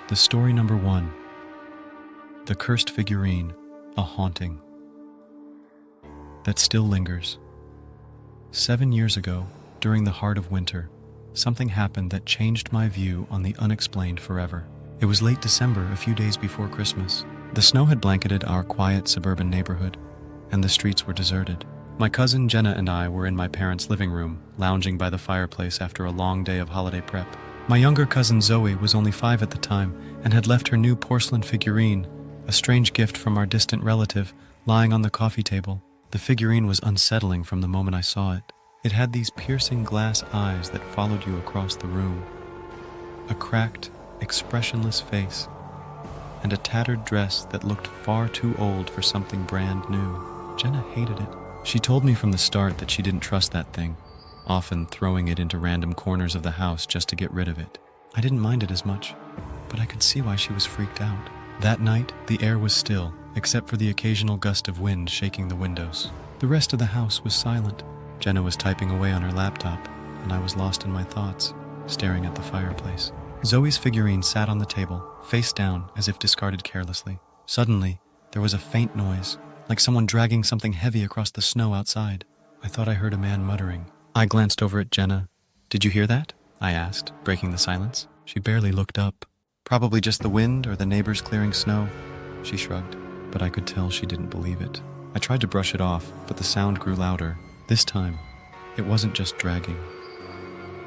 The story number 1. The cursed figurine, a haunting that still lingers. 7 years ago, during the heart of winter, something happened that changed my view on the unexplained forever. It was late December, a few days before Christmas. The snow had blanketed our quiet suburban neighborhood, and the streets were deserted. My cousin Jenna and I were in my parents' living room, lounging by the fireplace after a long day of holiday prep. My younger cousin Zoe was only 5 at the time and had left her new porcelain figurine, a strange gift from our distant relative, lying on the coffee table. The figurine was unsettling from the moment I saw it. It had these piercing glass eyes that followed you across the room, a cracked, expressionless face, and a tattered dress that looked far too old for something brand new. Jenna hated it. She told me from the start that she didn't trust that thing, often throwing it into random corners of the house just to get rid of it. I didn't mind it as much, but I could see why she was freaked out. That night, the air was still, except for the occasional gust of wind shaking the windows. The rest of the house was silent. Jenna was typing away on her laptop, and I was lost in my thoughts, staring at the fireplace. Zoe's figurine sat on the table, face down, as if discarded carelessly. Suddenly, there was a faint noise, like someone dragging something heavy across the snow outside. I thought I heard a man muttering. I glanced over at Jenna. "Did you hear that?" I asked, breaking the silence. She barely looked up. "Probably just the wind or the neighbors clearing snow," she shrugged, but I could tell she didn't believe it. I tried to brush it off, but the sound grew louder. This time, it wasn't just dragging.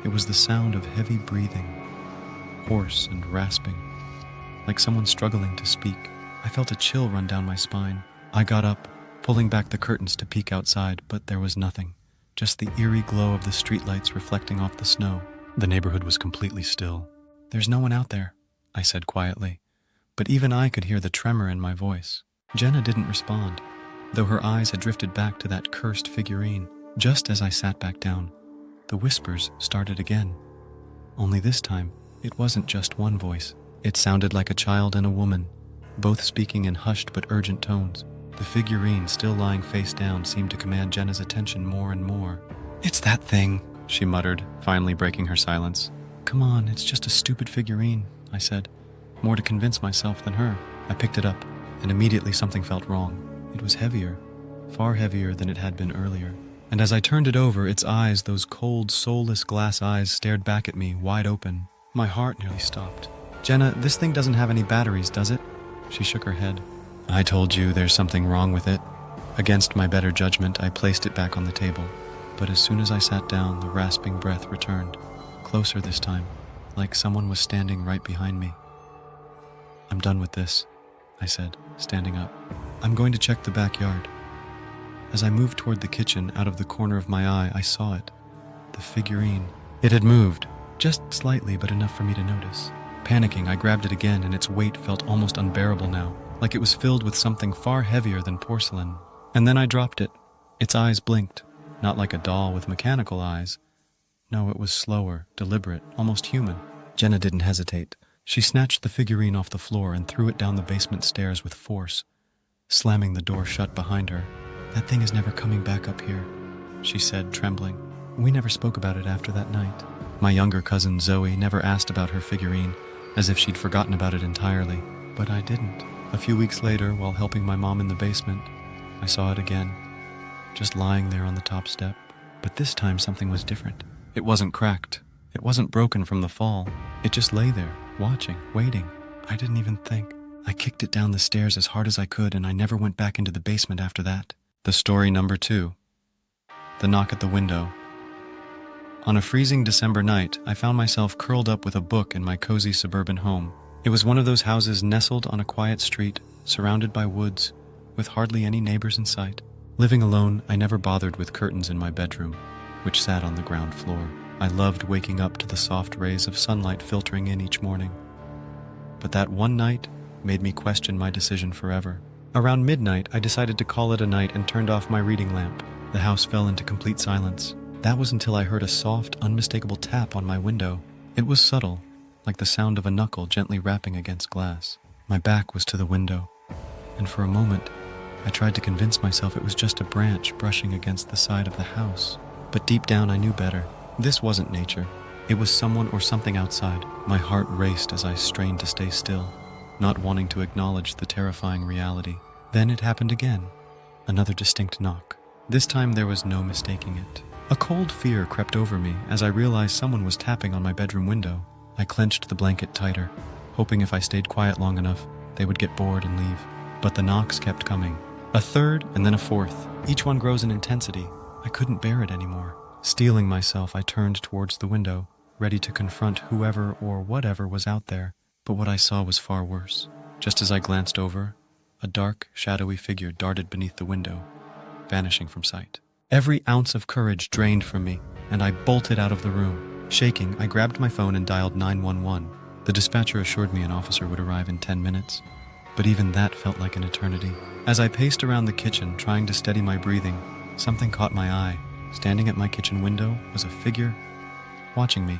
It was the sound of heavy breathing, hoarse and rasping, like someone struggling to speak. I felt a chill run down my spine. I got up, pulling back the curtains to peek outside, but there was nothing. Just the eerie glow of the streetlights reflecting off the snow. The neighborhood was completely still. "There's no one out there," I said quietly, but even I could hear the tremor in my voice. Jenna didn't respond, though her eyes had drifted back to that cursed figurine. Just as I sat back down, the whispers started again. Only this time, it wasn't just one voice. It sounded like a child and a woman, both speaking in hushed but urgent tones. The figurine, still lying face down, seemed to command Jenna's attention more and more. "It's that thing," she muttered, finally breaking her silence. "Come on, it's just a stupid figurine," I said, more to convince myself than her. I picked it up, and immediately something felt wrong. It was heavier, far heavier than it had been earlier. And as I turned it over, its eyes, those cold, soulless glass eyes, stared back at me, wide open. My heart nearly stopped. "Jenna, this thing doesn't have any batteries, does it?" She shook her head. "I told you there's something wrong with it." Against my better judgment, I placed it back on the table. But as soon as I sat down, the rasping breath returned, closer this time, like someone was standing right behind me. "I'm done with this," I said, standing up. "I'm going to check the backyard." As I moved toward the kitchen, out of the corner of my eye, I saw it. The figurine. It had moved, just slightly, but enough for me to notice. Panicking, I grabbed it again, and its weight felt almost unbearable now, like it was filled with something far heavier than porcelain. And then I dropped it. Its eyes blinked, not like a doll with mechanical eyes. No, it was slower, deliberate, almost human. Jenna didn't hesitate. She snatched the figurine off the floor and threw it down the basement stairs with force, slamming the door shut behind her. "That thing is never coming back up here," she said, trembling. "We never spoke about it after that night." My younger cousin Zoe never asked about her figurine, as if she'd forgotten about it entirely. But I didn't. A few weeks later, while helping my mom in the basement, I saw it again, just lying there on the top step. But this time something was different. It wasn't cracked. It wasn't broken from the fall. It just lay there, watching, waiting. I didn't even think. I kicked it down the stairs as hard as I could, and I never went back into the basement after that. The story number 2. The knock at the window. On a freezing December night, I found myself curled up with a book in my cozy suburban home. It was one of those houses nestled on a quiet street, surrounded by woods, with hardly any neighbors in sight. Living alone, I never bothered with curtains in my bedroom, which sat on the ground floor. I loved waking up to the soft rays of sunlight filtering in each morning. But that one night made me question my decision forever. Around midnight, I decided to call it a night and turned off my reading lamp. The house fell into complete silence. That was until I heard a soft, unmistakable tap on my window. It was subtle, like the sound of a knuckle gently rapping against glass. My back was to the window, and for a moment, I tried to convince myself it was just a branch brushing against the side of the house. But deep down, I knew better. This wasn't nature. It was someone or something outside. My heart raced as I strained to stay still, not wanting to acknowledge the terrifying reality. Then it happened again. Another distinct knock. This time there was no mistaking it. A cold fear crept over me as I realized someone was tapping on my bedroom window. I clenched the blanket tighter, hoping if I stayed quiet long enough, they would get bored and leave. But the knocks kept coming. A third and then a fourth. Each one grows in intensity. I couldn't bear it anymore. Steeling myself, I turned towards the window, ready to confront whoever or whatever was out there. But what I saw was far worse. Just as I glanced over, a dark, shadowy figure darted beneath the window, vanishing from sight. Every ounce of courage drained from me, and I bolted out of the room. Shaking, I grabbed my phone and dialed 911. The dispatcher assured me an officer would arrive in 10 minutes, but even that felt like an eternity. As I paced around the kitchen, trying to steady my breathing, something caught my eye. Standing at my kitchen window was a figure watching me.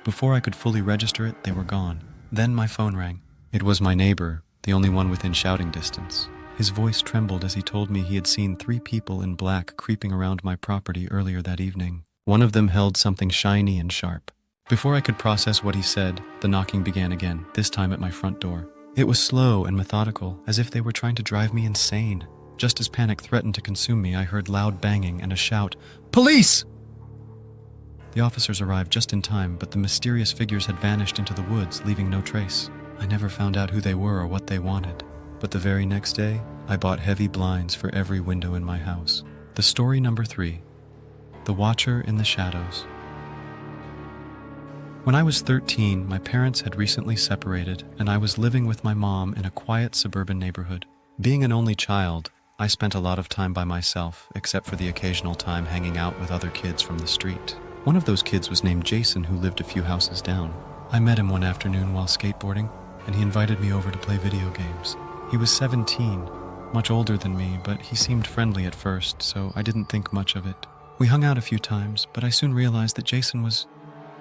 Before I could fully register it, they were gone. Then my phone rang. It was my neighbor, the only one within shouting distance. His voice trembled as he told me he had seen 3 people in black creeping around my property earlier that evening. One of them held something shiny and sharp. Before I could process what he said, the knocking began again, this time at my front door. It was slow and methodical, as if they were trying to drive me insane. Just as panic threatened to consume me, I heard loud banging and a shout, "Police!" The officers arrived just in time, but the mysterious figures had vanished into the woods, leaving no trace. I never found out who they were or what they wanted. But the very next day, I bought heavy blinds for every window in my house. The story number 3, The Watcher in the Shadows. When I was 13, my parents had recently separated, and I was living with my mom in a quiet suburban neighborhood. Being an only child, I spent a lot of time by myself, except for the occasional time hanging out with other kids from the street. One of those kids was named Jason, who lived a few houses down. I met him one afternoon while skateboarding, and he invited me over to play video games. He was 17, much older than me, but he seemed friendly at first, so I didn't think much of it. We hung out a few times, but I soon realized that Jason was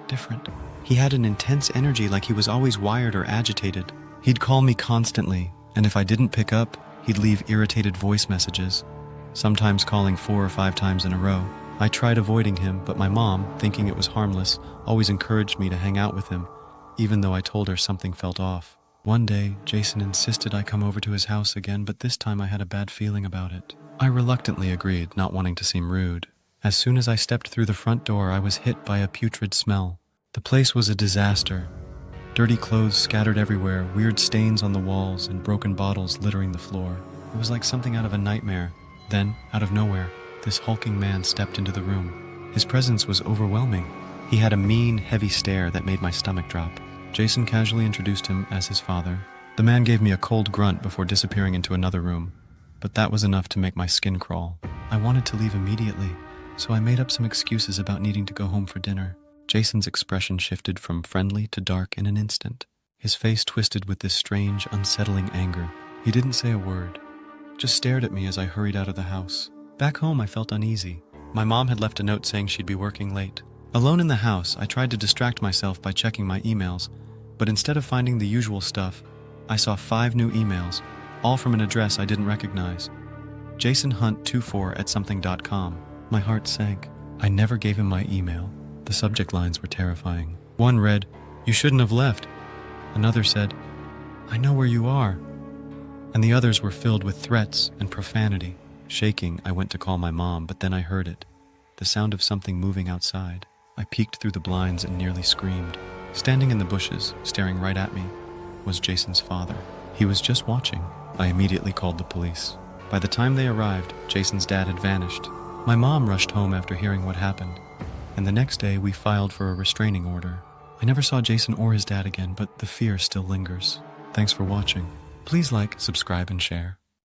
different. He had an intense energy, like he was always wired or agitated. He'd call me constantly, and if I didn't pick up, he'd leave irritated voice messages, sometimes calling 4 or 5 times in a row. I tried avoiding him, but my mom, thinking it was harmless, always encouraged me to hang out with him, even though I told her something felt off. One day, Jason insisted I come over to his house again, but this time I had a bad feeling about it. I reluctantly agreed, not wanting to seem rude. As soon as I stepped through the front door, I was hit by a putrid smell. The place was a disaster. Dirty clothes scattered everywhere, weird stains on the walls, and broken bottles littering the floor. It was like something out of a nightmare. Then, out of nowhere, this hulking man stepped into the room. His presence was overwhelming. He had a mean, heavy stare that made my stomach drop. Jason casually introduced him as his father. The man gave me a cold grunt before disappearing into another room, but that was enough to make my skin crawl. I wanted to leave immediately, so I made up some excuses about needing to go home for dinner. Jason's expression shifted from friendly to dark in an instant. His face twisted with this strange, unsettling anger. He didn't say a word, just stared at me as I hurried out of the house. Back home, I felt uneasy. My mom had left a note saying she'd be working late. Alone in the house, I tried to distract myself by checking my emails, but instead of finding the usual stuff, I saw 5 new emails, all from an address I didn't recognize. jasonhunt24@something.com. My heart sank. I never gave him my email. The subject lines were terrifying. One read, "You shouldn't have left." Another said, "I know where you are." And the others were filled with threats and profanity. Shaking, I went to call my mom, but then I heard it. The sound of something moving outside. I peeked through the blinds and nearly screamed. Standing in the bushes, staring right at me, was Jason's father. He was just watching. I immediately called the police. By the time they arrived, Jason's dad had vanished. My mom rushed home after hearing what happened, and the next day we filed for a restraining order. I never saw Jason or his dad again, but the fear still lingers. Thanks for watching. Please like, subscribe, and share.